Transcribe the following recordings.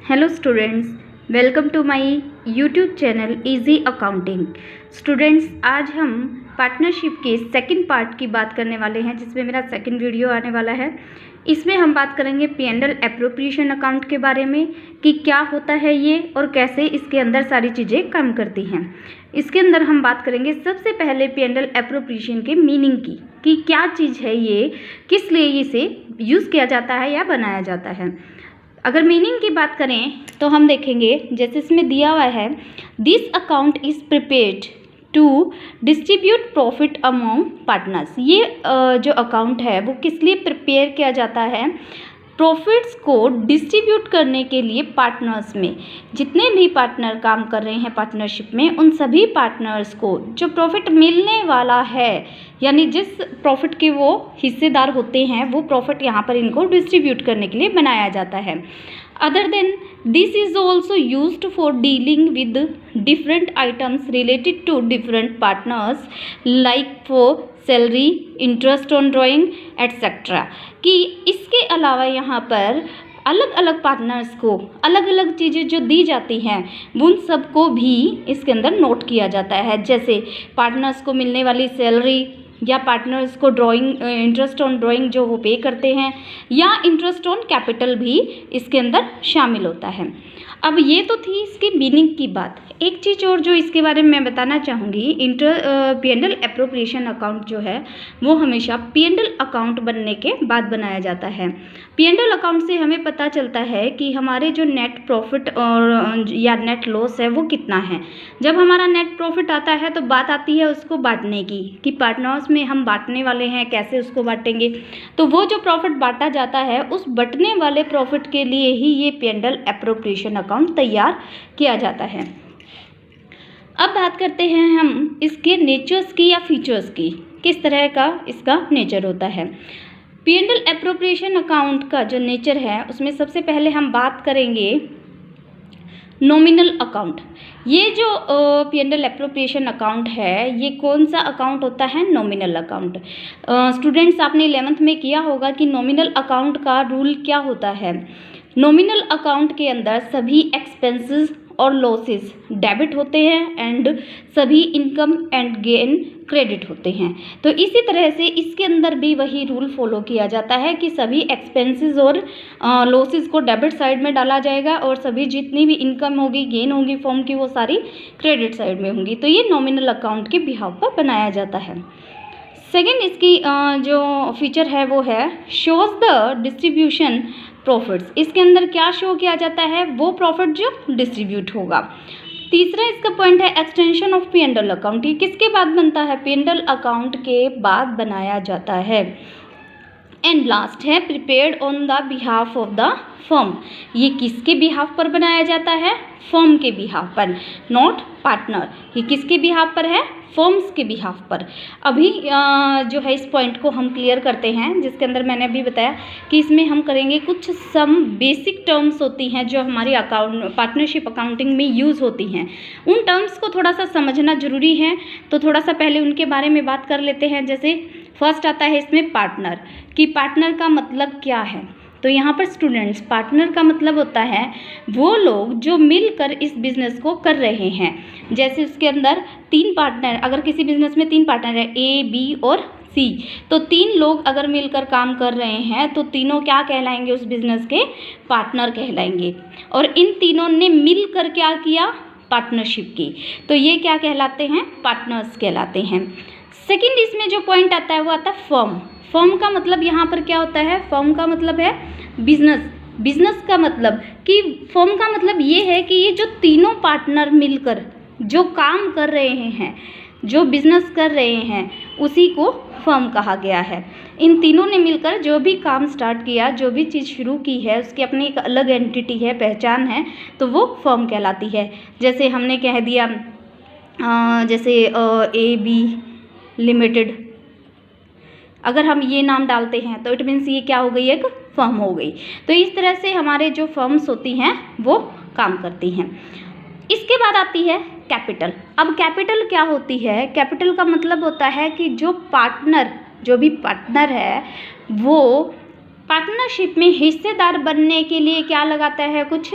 Hello students, welcome to my YouTube channel easy accounting. Students, आज हम partnership के second part की बात करने वाले हैं, जिसमें मेरा सेकंड वीडियो आने वाला है। इसमें हम बात करेंगे P&L एप्रोप्रिएशन अकाउंट के बारे में कि क्या होता है ये और कैसे इसके अंदर सारी चीज़ें काम करती हैं। इसके अंदर हम बात करेंगे सबसे पहले P&L एप्रोप्रिएशन के मीनिंग की कि क्या चीज़ है ये, किस लिए इसे यूज़ किया जाता है या बनाया जाता है। अगर मीनिंग की बात करें तो हम देखेंगे, जैसे इसमें दिया हुआ है, this account is prepared to distribute profit among partners. ये जो अकाउंट है वो किस लिए प्रिपेयर किया जाता है? प्रॉफिट्स को डिस्ट्रीब्यूट करने के लिए पार्टनर्स में, जितने भी पार्टनर काम कर रहे हैं पार्टनरशिप में, उन सभी पार्टनर्स को जो प्रॉफिट मिलने वाला है, यानी जिस प्रॉफिट के वो हिस्सेदार होते हैं, वो प्रॉफिट यहाँ पर इनको डिस्ट्रीब्यूट करने के लिए बनाया जाता है। Other than this is also used for dealing with different items related to different partners, like for salary, interest on drawing etcetera. कि इसके अलावा यहाँ पर अलग अलग पार्टनर्स को अलग अलग चीज़ें जो दी जाती हैं, उन सब को भी इसके अंदर नोट किया जाता है। जैसे पार्टनर्स को मिलने वाली सैलरी, या पार्टनर्स को ड्राइंग, इंटरेस्ट ऑन ड्राइंग जो वो पे करते हैं, या इंटरेस्ट ऑन कैपिटल भी इसके अंदर शामिल होता है। अब ये तो थी इसकी मीनिंग की बात। एक चीज़ और जो इसके बारे में मैं बताना चाहूँगी, P&L एप्रोप्रिएशन अकाउंट जो है वो हमेशा P&L अकाउंट बनने के बाद बनाया जाता है। P&L अकाउंट से हमें पता चलता है कि हमारे जो नेट प्रॉफिट और या नेट लॉस है वो कितना है। जब हमारा नेट प्रॉफिट आता है तो बात आती है उसको बांटने की, कि पार्टनर्स में हम बांटने वाले हैं, कैसे उसको बांटेंगे। तो वो जो प्रॉफिट बांटा जाता है, उस बंटने वाले प्रॉफिट के लिए ही ये P&L एप्रोप्रिएशन अकाउंट तैयार किया जाता है। अब बात करते हैं हम इसके नेचर्स की या फीचर्स की, किस तरह का इसका नेचर होता है। P&L एप्रोप्रिएशन अकाउंट का जो नेचर है उसमें सबसे पहले हम बात करेंगे नॉमिनल अकाउंट। ये जो P&L एप्रोप्रिएशन अकाउंट है, ये कौन सा अकाउंट होता है? Nominal account. स्टूडेंट्स, आपने 11th में किया होगा कि नॉमिनल अकाउंट का रूल क्या होता है। नॉमिनल अकाउंट के अंदर सभी एक्सपेंसेस और लॉसेस डेबिट होते हैं एंड सभी इनकम एंड गेन क्रेडिट होते हैं। तो इसी तरह से इसके अंदर भी वही रूल फॉलो किया जाता है कि सभी एक्सपेंसेस और लॉसेस को डेबिट साइड में डाला जाएगा और सभी जितनी भी इनकम होगी, गेन होगी फर्म की, वो सारी क्रेडिट साइड में होंगी। तो ये नॉमिनल अकाउंट के बिहाफ पर बनाया जाता है। सेकेंड इसकी जो फीचर है वो है शोज द डिस्ट्रीब्यूशन प्रॉफिट्स। इसके अंदर क्या शो किया जाता है? वो प्रॉफिट जो डिस्ट्रीब्यूट होगा। तीसरा इसका पॉइंट है एक्सटेंशन ऑफ P&L अकाउंट। ये किसके बाद बनता है? P&L अकाउंट के बाद बनाया जाता है। एंड लास्ट है prepared on the behalf of the firm. ये किसके बिहाफ पर बनाया जाता है? फर्म के बिहाफ पर, नॉट पार्टनर। ये किसके बिहाफ पर है? फर्म्स के बिहाफ पर। अभी जो है इस पॉइंट को हम क्लियर करते हैं, जिसके अंदर मैंने अभी बताया कि इसमें हम करेंगे कुछ सम बेसिक टर्म्स होती हैं जो हमारी पार्टनरशिप अकाउंटिंग में यूज़ होती हैं। उन टर्म्स को थोड़ा सा समझना ज़रूरी है, तो थोड़ा सा पहले उनके बारे में बात कर लेते हैं। जैसे फर्स्ट आता है इसमें पार्टनर, कि पार्टनर का मतलब क्या है। तो यहाँ पर स्टूडेंट्स, पार्टनर का मतलब होता है वो लोग जो मिलकर इस बिज़नेस को कर रहे हैं। जैसे उसके अंदर 3 पार्टनर, अगर किसी बिज़नेस में 3 पार्टनर है, A, B और C, तो 3 लोग अगर मिलकर काम कर रहे हैं तो तीनों क्या कहलाएंगे? उस बिज़नेस के पार्टनर कहलाएंगे। और इन तीनों ने मिलकर क्या किया? पार्टनरशिप की। तो ये क्या कहलाते हैं? पार्टनर्स कहलाते हैं। सेकेंड इसमें जो पॉइंट आता है वो आता है फर्म। फर्म का मतलब यहाँ पर क्या होता है? फर्म का मतलब है बिजनेस। बिजनेस का मतलब कि फर्म का मतलब ये है कि ये जो तीनों पार्टनर मिलकर जो काम कर रहे हैं, जो बिजनेस कर रहे हैं, उसी को फर्म कहा गया है। इन तीनों ने मिलकर जो भी काम स्टार्ट किया, जो भी चीज़ शुरू की है, उसकी अपनी एक अलग एंटिटी है, पहचान है, तो वो फर्म कहलाती है। जैसे हमने कह दिया जैसे AB लिमिटेड, अगर हम ये नाम डालते हैं तो इट मीन्स ये क्या हो गई? एक फर्म हो गई। तो इस तरह से हमारे जो फर्म्स होती हैं वो काम करती हैं। इसके बाद आती है कैपिटल। अब कैपिटल क्या होती है? कैपिटल का मतलब होता है कि जो भी पार्टनर है वो पार्टनरशिप में हिस्सेदार बनने के लिए क्या लगाता है? कुछ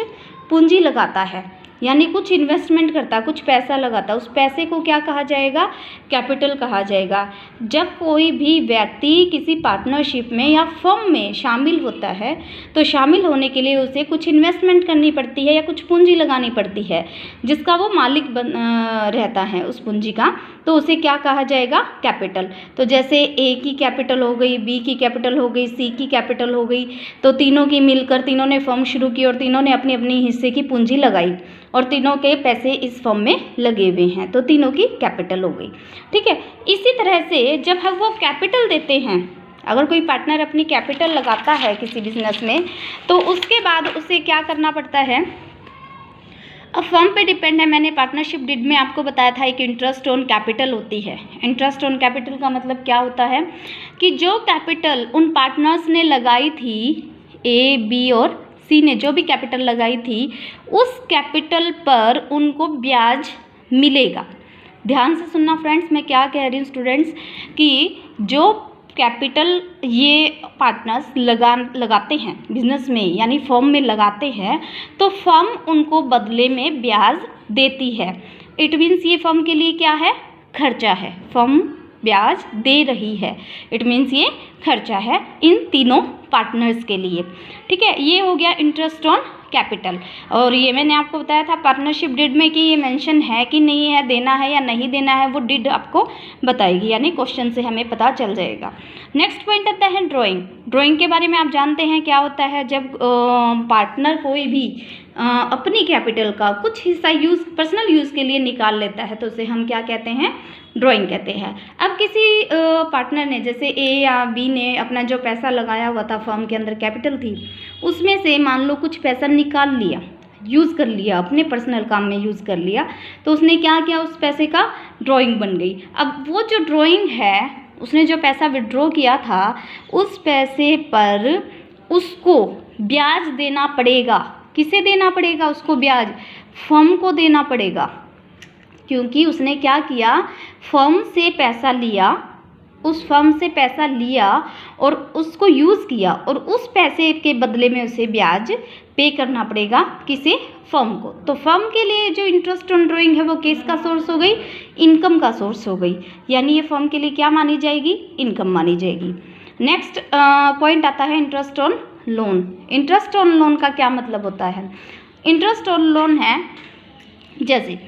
पूंजी लगाता है, यानी कुछ इन्वेस्टमेंट करता है, कुछ पैसा लगाता है, उस पैसे को क्या कहा जाएगा? कैपिटल कहा जाएगा। जब कोई भी व्यक्ति किसी पार्टनरशिप में या फर्म में शामिल होता है तो शामिल होने के लिए उसे कुछ इन्वेस्टमेंट करनी पड़ती है या कुछ पूंजी लगानी पड़ती है, जिसका वो मालिक रहता है उस पूंजी का, तो उसे क्या कहा जाएगा? कैपिटल। तो जैसे ए की कैपिटल हो गई, बी की कैपिटल हो गई, सी की कैपिटल हो गई, तो तीनों की मिलकर तीनों ने फर्म शुरू की और तीनों ने अपनी अपनी हिस्से की पूंजी लगाई और तीनों के पैसे इस फर्म में लगे हुए हैं, तो तीनों की कैपिटल हो गई। ठीक है, इसी तरह से जब हम वो कैपिटल देते हैं, अगर कोई पार्टनर अपनी कैपिटल लगाता है किसी बिजनेस में, तो उसके बाद उसे क्या करना पड़ता है? अब फर्म पे डिपेंड है। मैंने पार्टनरशिप डीड में आपको बताया था एक इंटरेस्ट ऑन कैपिटल होती है। इंटरेस्ट ऑन कैपिटल का मतलब क्या होता है कि जो कैपिटल उन पार्टनर्स ने लगाई थी, ए, बी और सी ने जो भी कैपिटल लगाई थी, उस कैपिटल पर उनको ब्याज मिलेगा। ध्यान से सुनना फ्रेंड्स, मैं क्या कह रही हूँ स्टूडेंट्स, कि जो कैपिटल ये पार्टनर्स लगाते हैं बिजनेस में, यानी फर्म में लगाते हैं, तो फर्म उनको बदले में ब्याज देती है। इट मीन्स ये फर्म के लिए क्या है? खर्चा है। फर्म ब्याज दे रही है, इट मीन्स ये खर्चा है इन तीनों पार्टनर्स के लिए। ठीक है, ये हो गया इंटरेस्ट ऑन कैपिटल। और ये मैंने आपको बताया था पार्टनरशिप डीड में कि ये मेंशन है कि नहीं है, देना है या नहीं देना है, वो डीड आपको बताएगी, यानी क्वेश्चन से हमें पता चल जाएगा। नेक्स्ट पॉइंट आता है ड्राइंग। ड्राइंग के बारे में आप जानते हैं क्या होता है? जब पार्टनर कोई भी अपनी कैपिटल का कुछ हिस्सा पर्सनल यूज़ के लिए निकाल लेता है, तो उसे हम क्या कहते हैं? ड्राइंग कहते हैं। अब किसी पार्टनर ने, जैसे ए या बी ने अपना जो पैसा लगाया हुआ था, फर्म के अंदर कैपिटल थी, उसमें से मान लो कुछ पैसा निकाल लिया, यूज़ कर लिया, अपने पर्सनल काम में यूज़ कर लिया, तो उसने क्या किया? उस पैसे का ड्राइंग बन गई। अब वो जो ड्राइंग है, उसने जो पैसा विड्रॉ किया था, उस पैसे पर उसको ब्याज देना पड़ेगा। किसे देना पड़ेगा उसको ब्याज? फर्म को देना पड़ेगा, क्योंकि उसने क्या किया? फर्म से पैसा लिया, उस फर्म से पैसा लिया और उसको यूज़ किया, और उस पैसे के बदले में उसे ब्याज पे करना पड़ेगा। किसे? फर्म को। तो फर्म के लिए जो इंटरेस्ट ऑन ड्राइंग है वो किसका सोर्स हो गई? इनकम का सोर्स हो गई, यानी ये फर्म के लिए क्या मानी जाएगी? इनकम मानी जाएगी। नेक्स्ट पॉइंट आता है interest on loan. Interest on loan का क्या मतलब होता है? इंटरेस्ट ऑन लोन है, जैसे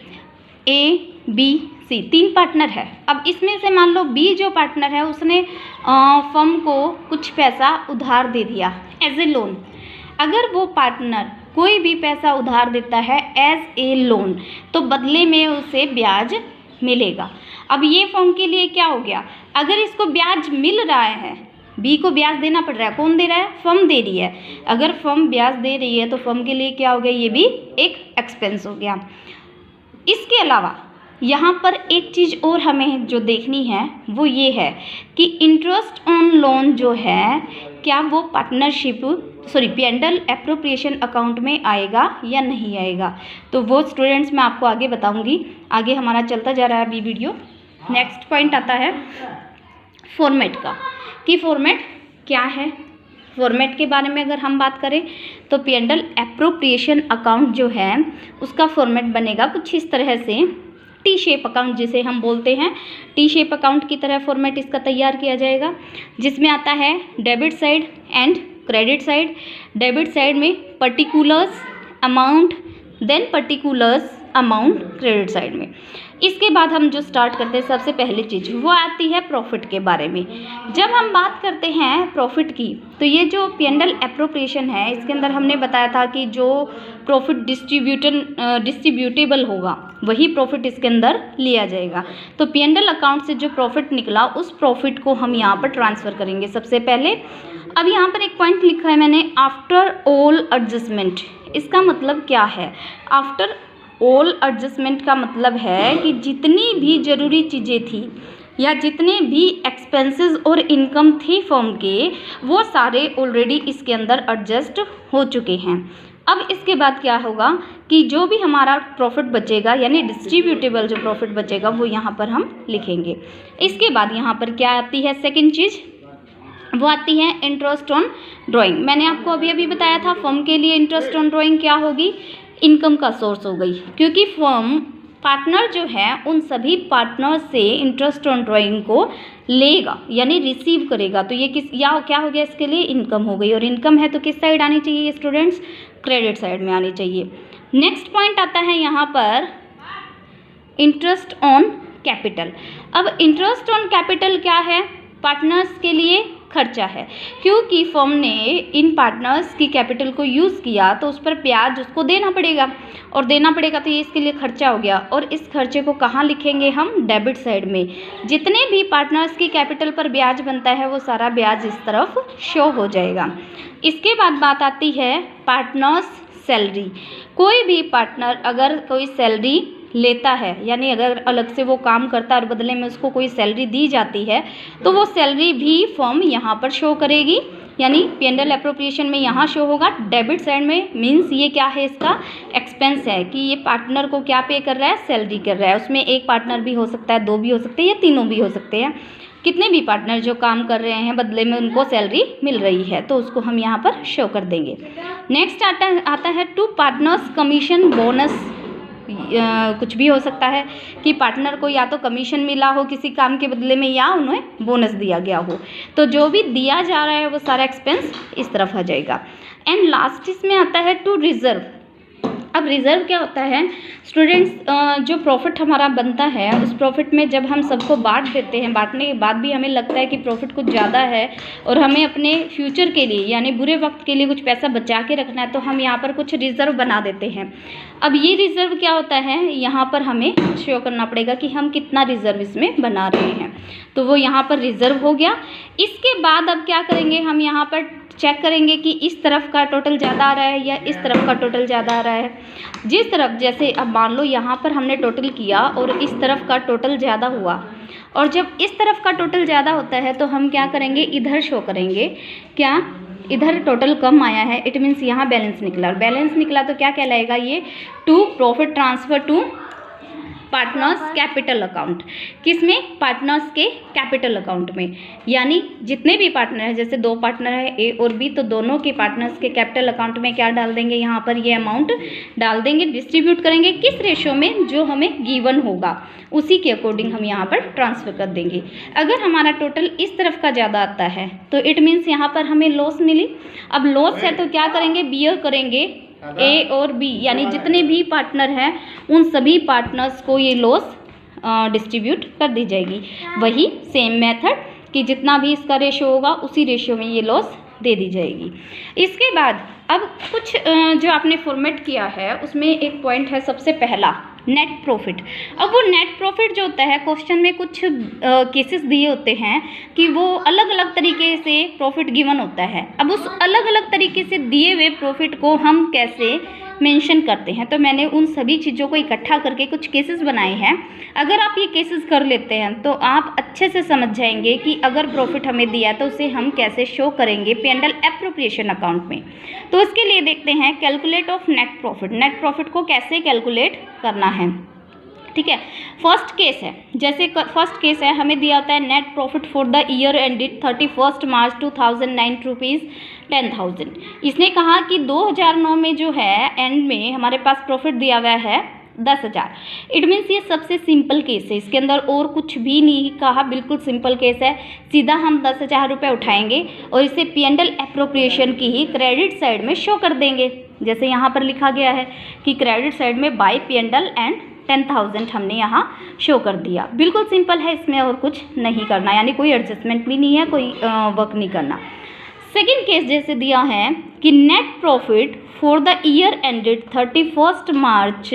ए, बी, सी तीन पार्टनर है। अब इसमें से मान लो बी जो पार्टनर है उसने फर्म को कुछ पैसा उधार दे दिया एज ए लोन। अगर वो पार्टनर कोई भी पैसा उधार देता है एज ए लोन, तो बदले में उसे ब्याज मिलेगा। अब ये फर्म के लिए क्या हो गया? अगर इसको ब्याज मिल रहा है, बी को ब्याज देना पड़ रहा है, कौन दे रहा है? फर्म दे रही है। अगर फर्म ब्याज दे रही है तो फर्म के लिए क्या हो गया? ये भी एक एक्सपेंस हो गया। इसके अलावा यहाँ पर एक चीज़ और हमें जो देखनी है वो ये है कि इंटरेस्ट ऑन लोन जो है, क्या वो P&L एप्रोप्रिएशन अकाउंट में आएगा या नहीं आएगा? तो वो स्टूडेंट्स मैं आपको आगे बताऊंगी। आगे हमारा चलता जा रहा है अभी वीडियो। नेक्स्ट पॉइंट आता है फॉर्मेट का, कि फॉर्मेट क्या है। फॉर्मेट के बारे में अगर हम बात करें तो P&L एप्रोप्रिएशन अकाउंट जो है उसका फॉर्मेट बनेगा कुछ इस तरह से, टी शेप अकाउंट जिसे हम बोलते हैं, टी शेप अकाउंट की तरह फॉर्मेट इसका तैयार किया जाएगा, जिसमें आता है debit side and credit side. Debit side में particulars amount, then particulars amount credit side में। इसके बाद हम जो स्टार्ट करते हैं, सबसे पहली चीज़ वो आती है प्रॉफिट के बारे में। जब हम बात करते हैं प्रॉफिट की, तो ये जो P&L एप्रोप्रिएशन है, इसके अंदर हमने बताया था कि जो प्रॉफिट डिस्ट्रीब्यूटेबल होगा वही प्रॉफिट इसके अंदर लिया जाएगा। तो P&L अकाउंट से जो प्रॉफिट निकला उस प्रॉफिट को हम यहाँ पर ट्रांसफ़र करेंगे सबसे पहले। अब यहाँ पर एक पॉइंट लिखा है मैंने, आफ्टर ऑल एडजस्टमेंट। इसका मतलब क्या है? आफ्टर ऑल एडजस्टमेंट का मतलब है कि जितनी भी ज़रूरी चीज़ें थी या जितने भी एक्सपेंसेस और इनकम थी फर्म के, वो सारे ऑलरेडी इसके अंदर एडजस्ट हो चुके हैं। अब इसके बाद क्या होगा कि जो भी हमारा प्रॉफिट बचेगा, यानी डिस्ट्रीब्यूटेबल जो प्रॉफिट बचेगा, वो यहाँ पर हम लिखेंगे। इसके बाद यहाँ पर क्या आती है? सेकेंड चीज़ वो आती है इंटरेस्ट ऑन ड्राइंग। मैंने आपको अभी बताया था फर्म के लिए इंटरेस्ट ऑन ड्राइंग क्या होगी? इनकम का सोर्स हो गई, क्योंकि फर्म पार्टनर जो है उन सभी पार्टनर से इंटरेस्ट ऑन ड्राइंग को लेगा यानी रिसीव करेगा। तो ये क्या हो गया, इसके लिए इनकम हो गई। और इनकम है तो किस साइड आनी चाहिए स्टूडेंट्स, क्रेडिट साइड में आनी चाहिए। नेक्स्ट पॉइंट आता है यहाँ पर इंटरेस्ट ऑन कैपिटल। अब इंटरेस्ट ऑन कैपिटल क्या है, पार्टनर्स के लिए खर्चा है, क्योंकि फर्म ने इन पार्टनर्स की कैपिटल को यूज़ किया तो उस पर ब्याज उसको देना पड़ेगा, और देना पड़ेगा तो ये इसके लिए खर्चा हो गया। और इस खर्चे को कहाँ लिखेंगे हम, डेबिट साइड में। जितने भी पार्टनर्स की कैपिटल पर ब्याज बनता है वो सारा ब्याज इस तरफ शो हो जाएगा। इसके बाद बात आती है पार्टनर्स सैलरी। कोई भी पार्टनर अगर कोई सैलरी लेता है, यानी अगर अलग से वो काम करता है और बदले में उसको कोई सैलरी दी जाती है, तो वो सैलरी भी फर्म यहाँ पर शो करेगी, यानी P&L एप्रोप्रिएशन में यहाँ शो होगा। डेबिट साइड में मीन्स ये क्या है, इसका एक्सपेंस है कि ये पार्टनर को क्या पे कर रहा है, सैलरी कर रहा है। उसमें एक पार्टनर भी हो सकता है, दो भी हो सकते हैं, या तीनों भी हो सकते हैं। कितने भी पार्टनर जो काम कर रहे हैं बदले में उनको सैलरी मिल रही है, तो उसको हम यहाँ पर शो कर देंगे। नेक्स्ट आता है टू पार्टनर्स कमीशन बोनस। कुछ भी हो सकता है कि पार्टनर को या तो कमीशन मिला हो किसी काम के बदले में, या उन्हें बोनस दिया गया हो। तो जो भी दिया जा रहा है वो सारा एक्सपेंस इस तरफ आ जाएगा। एंड लास्ट इसमें आता है टू रिजर्व। अब रिज़र्व क्या होता है स्टूडेंट्स, जो प्रॉफिट हमारा बनता है उस प्रॉफिट में जब हम सबको बांट देते हैं, बांटने के बाद भी हमें लगता है कि प्रॉफिट कुछ ज़्यादा है और हमें अपने फ्यूचर के लिए यानी बुरे वक्त के लिए कुछ पैसा बचा के रखना है, तो हम यहाँ पर कुछ रिज़र्व बना देते हैं। अब ये रिज़र्व क्या होता है, यहाँ पर हमें शो करना पड़ेगा कि हम कितना रिज़र्व इसमें बना रहे हैं, तो वो यहाँ पर रिज़र्व हो गया। इसके बाद अब क्या करेंगे, हम यहाँ पर चेक करेंगे कि इस तरफ का टोटल ज़्यादा आ रहा है या इस तरफ का टोटल ज़्यादा आ रहा है। जिस तरफ, जैसे अब मान लो यहाँ पर हमने टोटल किया और इस तरफ का टोटल ज़्यादा हुआ, और जब इस तरफ का टोटल ज़्यादा होता है तो हम क्या करेंगे, इधर शो करेंगे। क्या, इधर टोटल कम आया है, इट मीन्स यहाँ बैलेंस निकला, और बैलेंस निकला तो क्या कहलाएगा ये, to profit transfer to partners capital account. किसमें, पार्टनर्स के कैपिटल अकाउंट में। यानी जितने भी पार्टनर हैं, जैसे दो पार्टनर है ए और बी, तो दोनों के पार्टनर्स के कैपिटल अकाउंट में क्या डाल देंगे, यहाँ पर ये अमाउंट डाल देंगे। डिस्ट्रीब्यूट करेंगे किस रेशो में, जो हमें गिवन होगा उसी के अकॉर्डिंग हम यहाँ पर ट्रांसफ़र कर देंगे। अगर हमारा टोटल इस तरफ का ज़्यादा आता है तो इट मीन्स यहाँ पर हमें लॉस मिली। अब लॉस है तो क्या करेंगे, बियर करेंगे ए और बी, यानी जितने भी पार्टनर हैं उन सभी पार्टनर्स को ये लॉस डिस्ट्रीब्यूट कर दी जाएगी। वही सेम मेथड कि जितना भी इसका रेशो होगा उसी रेशो में ये लॉस दे दी जाएगी। इसके बाद अब कुछ जो आपने फॉर्मेट किया है उसमें एक पॉइंट है सबसे पहला, नेट प्रॉफिट। अब वो नेट प्रॉफिट जो होता है, क्वेश्चन में कुछ केसेस दिए होते हैं कि वो अलग अलग तरीके से प्रॉफिट गिवन होता है। अब उस अलग अलग तरीके से दिए हुए प्रॉफिट को हम कैसे मेंशन करते हैं, तो मैंने उन सभी चीज़ों को इकट्ठा करके कुछ केसेस बनाए हैं। अगर आप ये केसेस कर लेते हैं तो आप अच्छे से समझ जाएंगे कि अगर प्रॉफिट हमें दिया तो उसे हम कैसे शो करेंगे P&L एप्रोप्रिएशन अकाउंट में। तो इसके लिए देखते हैं calculate of net profit. Net profit को कैसे कैलकुलेट करना है, ठीक है। फर्स्ट केस है, जैसे फर्स्ट केस है, हमें दिया होता है net profit for the year ended 31 March 2009 rupees 10,000। इसने कहा कि 2009 में जो है एंड में हमारे पास प्रॉफिट दिया हुआ है 10,000। इट मीन्स ये सबसे सिंपल केस है, इसके अंदर और कुछ भी नहीं कहा, बिल्कुल सिंपल केस है। सीधा हम 10,000 रुपये उठाएंगे और इसे P&L एप्रोप्रिएशन की ही क्रेडिट साइड में शो कर देंगे। जैसे यहाँ पर लिखा गया है कि क्रेडिट साइड में बाय P&L एंड 10,000 हमने यहाँ शो कर दिया। बिल्कुल सिंपल है, इसमें और कुछ नहीं करना, यानी कोई एडजस्टमेंट भी नहीं है, कोई वर्क नहीं करना। सेकेंड केस जैसे दिया है कि net profit for the year ended 31 March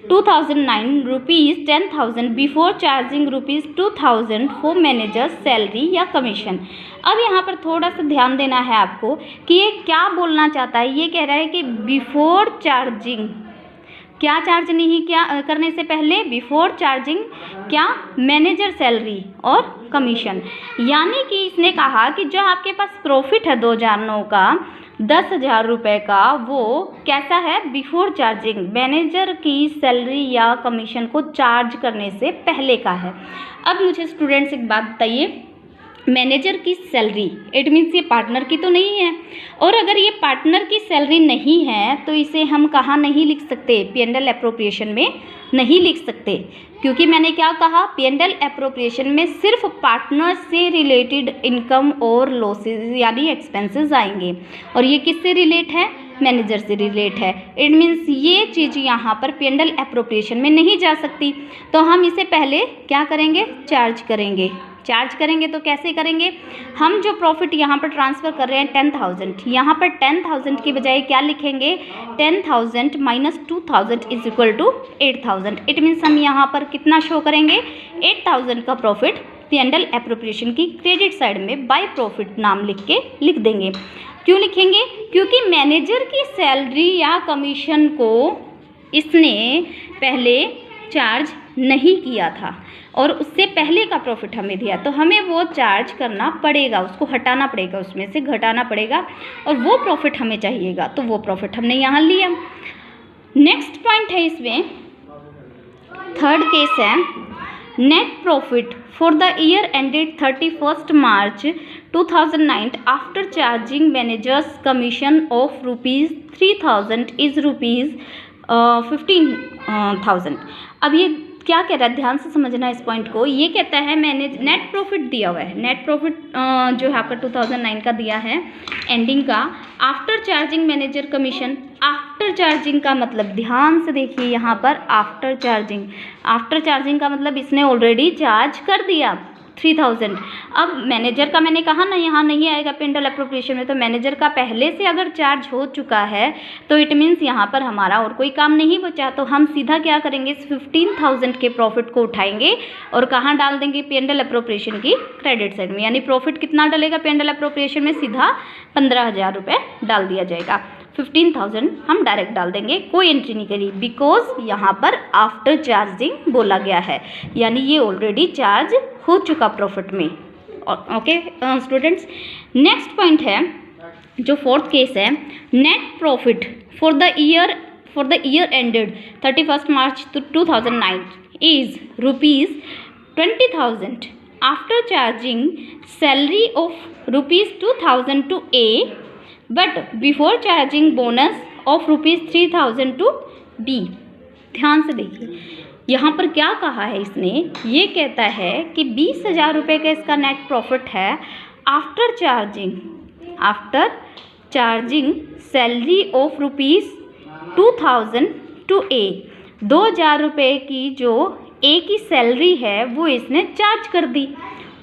2009 rupees 10,000 before charging rupees 2,000 for manager salary या कमीशन। अब यहाँ पर थोड़ा सा ध्यान देना है आपको कि ये क्या बोलना चाहता है। ये कह रहा है कि बिफोर चार्जिंग, क्या चार्ज नहीं क्या करने से पहले, बिफोर चार्जिंग क्या, मैनेजर सैलरी और कमीशन। यानी कि इसने कहा कि जो आपके पास प्रॉफिट है 2009 का 10,000 रुपये का, वो कैसा है, बिफोर चार्जिंग, मैनेजर की सैलरी या कमीशन को चार्ज करने से पहले का है। अब मुझे स्टूडेंट्स एक बात बताइए, मैनेजर की सैलरी, इट मीन्स ये पार्टनर की तो नहीं है, और अगर ये पार्टनर की सैलरी नहीं है तो इसे हम कहाँ नहीं लिख सकते, P&L एप्रोप्रिएशन में नहीं लिख सकते, क्योंकि मैंने क्या कहा, P&L एप्रोप्रिएशन में सिर्फ पार्टनर से रिलेटेड इनकम और लॉसेज यानी एक्सपेंसेस आएंगे, और ये किससे रिलेट है, मैनेजर से रिलेट है। इट मीन्स ये चीज़ यहाँ पर P&L एप्रोप्रिएशन में नहीं जा सकती, तो हम इसे पहले क्या करेंगे, चार्ज करेंगे। चार्ज करेंगे तो कैसे करेंगे, हम जो प्रॉफिट यहाँ पर ट्रांसफ़र कर रहे हैं 10,000, यहाँ पर 10,000 की बजाय क्या लिखेंगे, 10,000 minus 2,000 is equal to 8,000। It means हम यहाँ पर कितना शो करेंगे, 8,000 का प्रॉफिट P&L एप्रोप्रिएशन की क्रेडिट साइड में बाय प्रॉफिट नाम लिख के लिख देंगे। क्यों लिखेंगे, क्योंकि मैनेजर की सैलरी या कमीशन को इसने पहले चार्ज नहीं किया था और उससे पहले का प्रॉफिट हमें दिया, तो हमें वो चार्ज करना पड़ेगा, उसको हटाना पड़ेगा, उसमें से घटाना पड़ेगा, और वो प्रॉफिट हमें चाहिएगा, तो वो प्रॉफिट हमने यहाँ लिया। नेक्स्ट पॉइंट है इसमें, थर्ड केस है, net profit for the year ended 31 March 2009 after charging managers commission of ₹3,000 is ₹15,000। अब ये क्या कह रहा है, ध्यान से समझना इस पॉइंट को। ये कहता है मैंने नेट प्रॉफिट दिया हुआ है, नेट प्रॉफिट जो है आपका 2009 का दिया है एंडिंग का, after charging manager commission. After charging का मतलब ध्यान से देखिए यहाँ पर, आफ्टर चार्जिंग का मतलब इसने ऑलरेडी चार्ज कर दिया 3,000। अब मैनेजर का मैंने कहा ना यहाँ नहीं आएगा P&L एप्रोप्रिएशन में, तो मैनेजर का पहले से अगर चार्ज हो चुका है तो इट मीन्स यहाँ पर हमारा और कोई काम नहीं बचा, तो हम सीधा क्या करेंगे, इस 15,000 के प्रॉफिट को उठाएंगे और कहाँ डाल देंगे, P&L एप्रोप्रिएशन की क्रेडिट साइड में। यानी प्रॉफिट कितना डलेगा P&L एप्रोप्रिएशन में, सीधा 15,000 रुपये डाल दिया जाएगा। 15,000 हम डायरेक्ट डाल देंगे, कोई एंट्री नहीं करी, बिकॉज यहाँ पर आफ्टर चार्जिंग बोला गया है, यानी ये ऑलरेडी चार्ज हो चुका प्रॉफिट में। ओके स्टूडेंट्स, नेक्स्ट पॉइंट है जो फोर्थ केस है, net profit for the year ended 31 March 2009 is ₹20,000 after charging salary of ₹2,000 to A but before charging bonus of ₹3,000 to B। ध्यान से देखिए यहाँ पर क्या कहा है इसने, ये कहता है कि 20,000 रुपये का इसका नेट प्रॉफिट है after charging salary of ₹2,000 to A। 2,000 रुपये की जो A की सैलरी है वो इसने चार्ज कर दी।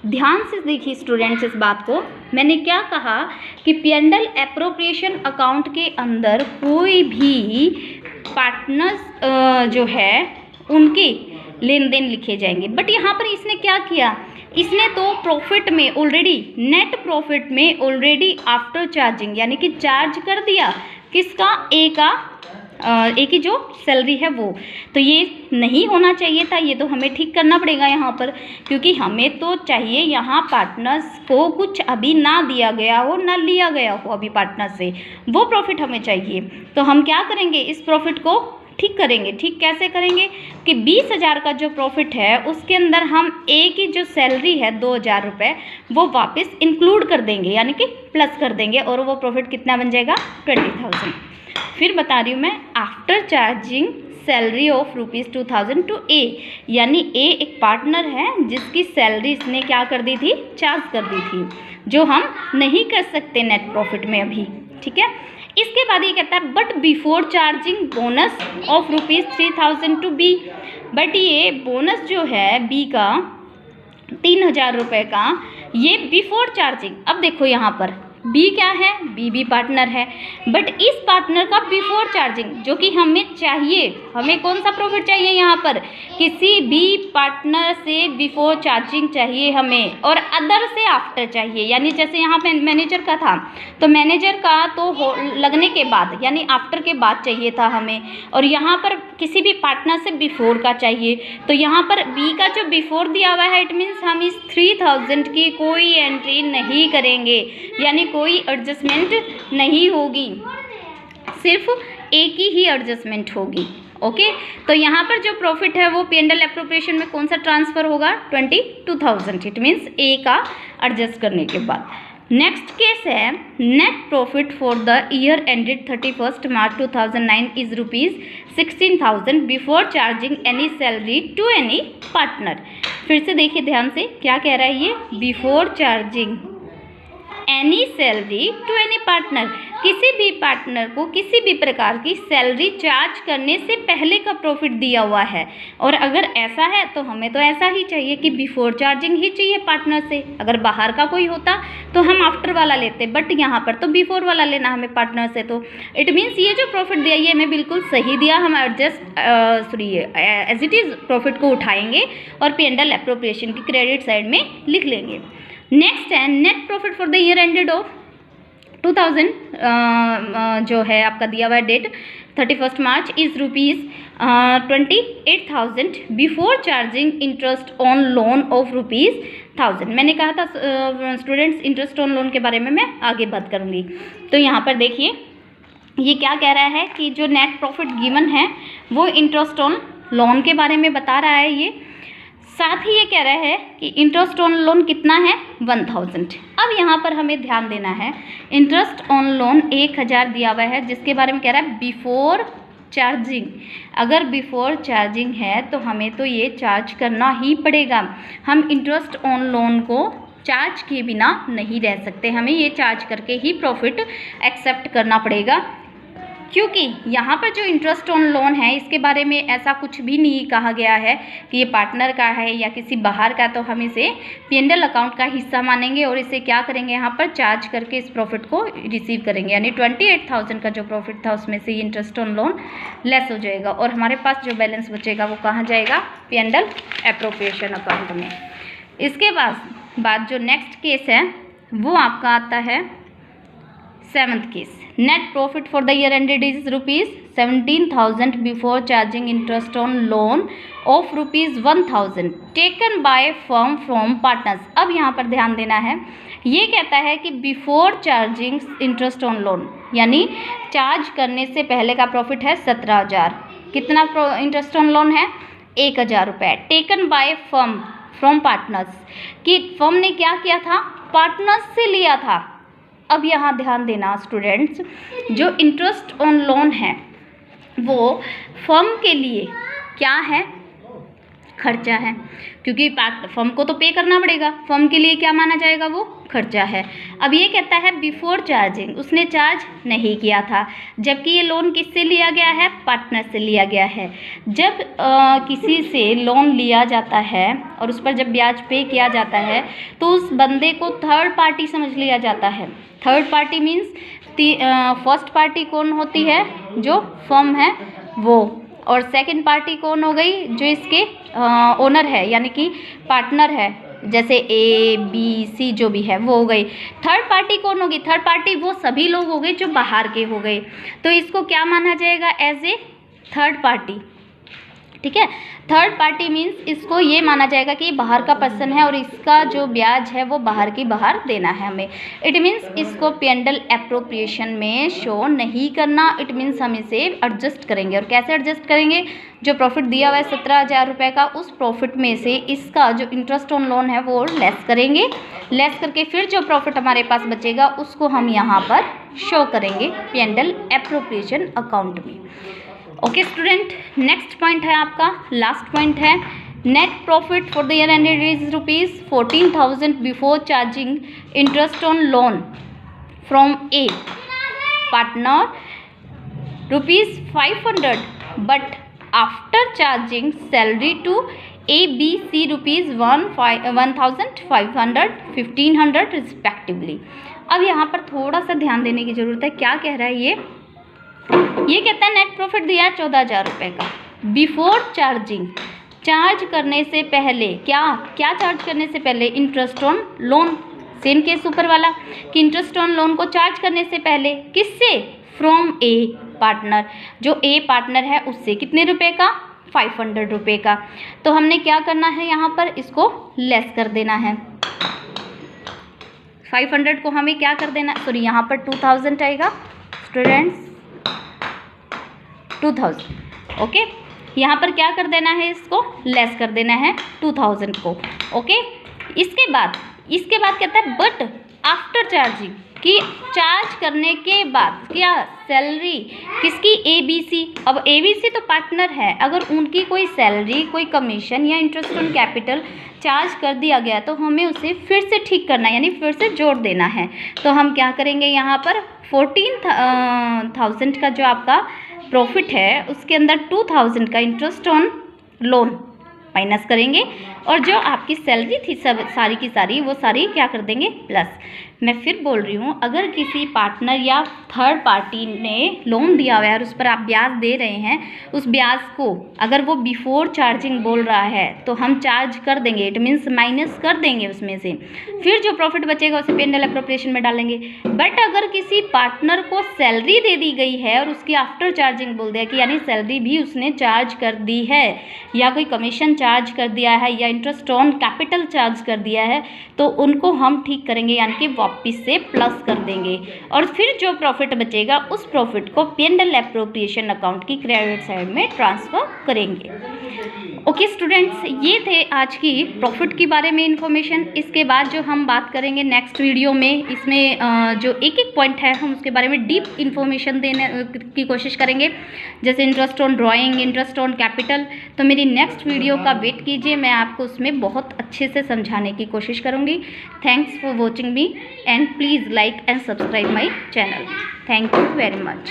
ध्यान से देखिए स्टूडेंट्स इस बात को, मैंने क्या कहा कि P&L एप्रोप्रिएशन अकाउंट के अंदर कोई भी पार्टनर्स जो है उनके लेन देन लिखे जाएंगे, बट यहाँ पर इसने क्या किया, इसने तो प्रॉफिट में ऑलरेडी, नेट प्रॉफिट में ऑलरेडी आफ्टर चार्जिंग यानी कि चार्ज कर दिया किसका, ए की जो सैलरी है वो, तो ये नहीं होना चाहिए था, ये तो हमें ठीक करना पड़ेगा यहाँ पर, क्योंकि हमें तो चाहिए यहाँ पार्टनर्स को कुछ अभी ना दिया गया हो ना लिया गया हो अभी पार्टनर से, वो प्रॉफिट हमें चाहिए। तो हम क्या करेंगे, इस प्रॉफिट को ठीक करेंगे। ठीक कैसे करेंगे कि 20,000 का जो प्रॉफिट है उसके अंदर हम ए की जो सैलरी है 2,000 रुपये वो वापस इंक्लूड कर देंगे, यानी कि प्लस कर देंगे, और वो प्रॉफिट कितना बन जाएगा, 20,000। फिर बता रही हूँ मैं, after charging salary of ₹2,000 to A, यानी A एक पार्टनर है जिसकी सैलरी इसने क्या कर दी थी, चार्ज कर दी थी, जो हम नहीं कर सकते नेट प्रॉफिट में अभी। ठीक है, इसके बाद ये कहता है but before charging bonus of ₹3,000 to B, but ये बोनस जो है B का 3,000 रुपये का, ये बिफोर चार्जिंग। अब देखो यहाँ पर B क्या है, B भी पार्टनर है, बट इस पार्टनर का बिफोर चार्जिंग जो कि हमें चाहिए, हमें कौन सा प्रॉफिट चाहिए यहाँ पर, किसी भी पार्टनर से बिफोर चार्जिंग चाहिए हमें, और अदर से आफ्टर चाहिए। यानी जैसे यहाँ पे मैनेजर का था तो मैनेजर का तो लगने के बाद यानी आफ्टर के बाद चाहिए था हमें, और यहाँ पर किसी भी पार्टनर से बिफोर का चाहिए, तो यहाँ पर B का जो बिफोर दिया हुआ है, इट मीन्स हम इस 3,000 की कोई एंट्री नहीं करेंगे, यानी कोई एडजस्टमेंट नहीं होगी, सिर्फ A की ही एडजस्टमेंट होगी। ओके, तो यहाँ पर जो प्रॉफिट है वो P&L एप्रोप्रिएशन में कौन सा ट्रांसफ़र होगा, 22,000। इट मीन्स ए का एडजस्ट करने के बाद। नेक्स्ट केस है net profit for the year ended 31 March 2009 is ₹16,000 before charging any salary to any partner. फिर से देखिए ध्यान से क्या कह रहा है ये, before charging any salary to any partner, किसी भी पार्टनर को किसी भी प्रकार की सैलरी चार्ज करने से पहले का प्रॉफिट दिया हुआ है। और अगर ऐसा है तो हमें तो ऐसा ही चाहिए कि बिफोर चार्जिंग ही चाहिए पार्टनर से। अगर बाहर का कोई होता तो हम आफ्टर वाला लेते, बट यहाँ पर तो बिफोर वाला लेना हमें पार्टनर से। तो इट मीन्स ये जो प्रॉफिट दिया ये हमें बिल्कुल सही दिया। हम adjust as it is profit को उठाएंगे और P&L एप्रोप्रिएशन की क्रेडिट साइड में लिख लेंगे। नेक्स्ट है net profit for the year ended of 2000 जो है आपका दिया हुआ है date 31 March is ₹28,000 before charging interest on loan of ₹1000। मैंने कहा था स्टूडेंट्स इंटरेस्ट ऑन लोन के बारे में मैं आगे बात करूँगी। तो यहाँ पर देखिए ये क्या कह रहा है कि जो नेट प्रॉफिट गिवन है वो इंटरेस्ट ऑन लोन के बारे में बता रहा है ये। साथ ही ये कह रहा है कि इंटरेस्ट ऑन लोन कितना है, 1000। अब यहाँ पर हमें ध्यान देना है, इंटरेस्ट ऑन लोन 1000 दिया हुआ है जिसके बारे में कह रहा है बिफोर चार्जिंग। अगर बिफोर चार्जिंग है तो हमें तो ये चार्ज करना ही पड़ेगा। हम इंटरेस्ट ऑन लोन को चार्ज किए बिना नहीं रह सकते, हमें ये चार्ज करके ही प्रॉफिट एक्सेप्ट करना पड़ेगा। क्योंकि यहाँ पर जो इंटरेस्ट ऑन लोन है इसके बारे में ऐसा कुछ भी नहीं कहा गया है कि ये पार्टनर का है या किसी बाहर का, तो हम इसे P&L अकाउंट का हिस्सा मानेंगे और इसे क्या करेंगे यहाँ पर चार्ज करके इस प्रॉफिट को रिसीव करेंगे। यानी 28,000 का जो प्रॉफिट था उसमें से ये इंटरेस्ट ऑन लोन लेस हो जाएगा और हमारे पास जो बैलेंस बचेगा वो कहाँ जाएगा, P&L एप्रोप्रिएशन अकाउंट में। इसके बाद जो नेक्स्ट केस है वो आपका आता है 7th case. Net profit for the year ended is ₹17,000 before charging interest on loan of ₹1,000 taken by firm from partners. अब यहाँ पर ध्यान देना है, ये कहता है कि before charging interest on loan यानी चार्ज करने से पहले का प्रॉफिट है 17,000। कितना इंटरेस्ट ऑन लोन है, 1,000 रुपये। Taken by firm from partners, कि फर्म ने क्या किया था, पार्टनर्स से लिया था। अब यहाँ ध्यान देना स्टूडेंट्स, जो इंटरेस्ट ऑन लोन है वो फर्म के लिए क्या है, खर्चा है, क्योंकि फर्म को तो पे करना पड़ेगा। फर्म के लिए क्या माना जाएगा, वो खर्चा है। अब ये कहता है बिफोर चार्जिंग, उसने चार्ज नहीं किया था, जबकि ये लोन किससे लिया गया है, पार्टनर से लिया गया है। जब किसी से लोन लिया जाता है और उस पर जब ब्याज पे किया जाता है तो उस बंदे को थर्ड पार्टी समझ लिया जाता है। Third party means first party कौन होती है, जो फर्म है वो, और सेकंड पार्टी कौन हो गई, जो इसके ओनर है यानी कि पार्टनर है, जैसे A, B, C जो भी है वो हो गई। थर्ड पार्टी कौन होगी, थर्ड पार्टी वो सभी लोग हो गए जो बाहर के हो गए। तो इसको क्या माना जाएगा, एज ए थर्ड पार्टी। ठीक है, थर्ड पार्टी मीन्स इसको ये माना जाएगा कि बाहर का पर्सन है और इसका जो ब्याज है वो बाहर की बाहर देना है हमें। इट मीन्स इसको P&L एप्रोप्रिएशन में शो नहीं करना। इट मीन्स हम इसे एडजस्ट करेंगे। और कैसे एडजस्ट करेंगे, जो प्रॉफिट दिया हुआ है 17,000 रुपये का, उस प्रॉफिट में से इसका जो इंटरेस्ट ऑन लोन है वो लेस करेंगे। लेस करके फिर जो प्रॉफिट हमारे पास बचेगा उसको हम यहाँ पर शो करेंगे P&L एप्रोप्रिएशन अकाउंट में। ओके स्टूडेंट, नेक्स्ट पॉइंट है आपका, लास्ट पॉइंट है net profit for the year ended is ₹14,000 before charging interest on loan from a partner ₹500 but after charging salary to ABC ₹1,500 1,500 respectively. अब यहाँ पर थोड़ा सा ध्यान देने की ज़रूरत है। क्या कह रहा है ये कहता है नेट प्रॉफिट दिया 14,000 रुपये का बिफोर चार्जिंग, चार्ज करने से पहले। क्या चार्ज करने से पहले, interest on loan. Same case ऊपर वाला कि इंटरेस्ट ऑन लोन को चार्ज करने से पहले किससे, फ्रॉम ए पार्टनर। जो ए पार्टनर है उससे कितने रुपए का, 500 रुपये का। तो हमने क्या करना है, यहाँ पर इसको लेस कर देना है। 500 को हमें क्या कर देना, सॉरी यहाँ पर 2000 आएगा स्टूडेंट्स, 2000 ओके, यहाँ पर क्या कर देना है, इसको लेस कर देना है 2000 को। ओके, इसके बाद कहता है बट आफ्टर चार्जिंग, कि चार्ज करने के बाद क्या सैलरी किसकी, ABC। अब ABC तो पार्टनर है, अगर उनकी कोई सैलरी, कोई कमीशन या इंटरेस्ट ऑन कैपिटल चार्ज कर दिया गया तो हमें उसे फिर से ठीक करना है, यानी फिर से जोड़ देना है। तो हम क्या करेंगे, यहाँ पर 14,000 का जो आपका प्रॉफिट है उसके अंदर 2,000 का इंटरेस्ट ऑन लोन माइनस करेंगे, और जो आपकी सैलरी थी सब सारी की सारी वो सारी क्या कर देंगे, प्लस। मैं फिर बोल रही हूँ, अगर किसी पार्टनर या थर्ड पार्टी ने लोन दिया हुआ है और उस पर आप ब्याज दे रहे हैं, उस ब्याज को अगर वो बिफोर चार्जिंग बोल रहा है तो हम चार्ज कर देंगे, इट मीन्स माइनस कर देंगे उसमें से, फिर जो प्रॉफिट बचेगा उसे P&L एप्रोप्रिएशन में डालेंगे। बट अगर किसी पार्टनर को सैलरी दे दी गई है और उसकी आफ्टर चार्जिंग बोल दिया कि यानी सैलरी भी उसने चार्ज कर दी है, या कोई कमीशन चार्ज कर दिया है, या इंटरेस्ट ऑन कैपिटल चार्ज कर दिया है, तो उनको हम ठीक करेंगे, यानी कि वापस से प्लस कर देंगे, और फिर जो प्रॉफिट बचेगा उस प्रॉफिट को P&L एप्रोप्रिएशन अकाउंट की क्रेडिट साइड में ट्रांसफ़र करेंगे। ओके स्टूडेंट्स, ये थे आज की प्रॉफिट के बारे में इन्फॉर्मेशन। इसके बाद जो हम बात करेंगे नेक्स्ट वीडियो में, इसमें जो एक एक पॉइंट है हम उसके बारे में डीप इन्फॉर्मेशन देने की कोशिश करेंगे, जैसे interest on drawing, interest on capital. तो मेरी नेक्स्ट वीडियो का वेट कीजिए, मैं आपको उसमें बहुत अच्छे से समझाने की कोशिश करूँगी। Thanks for watching me and please like and subscribe my channel. Thank you very much.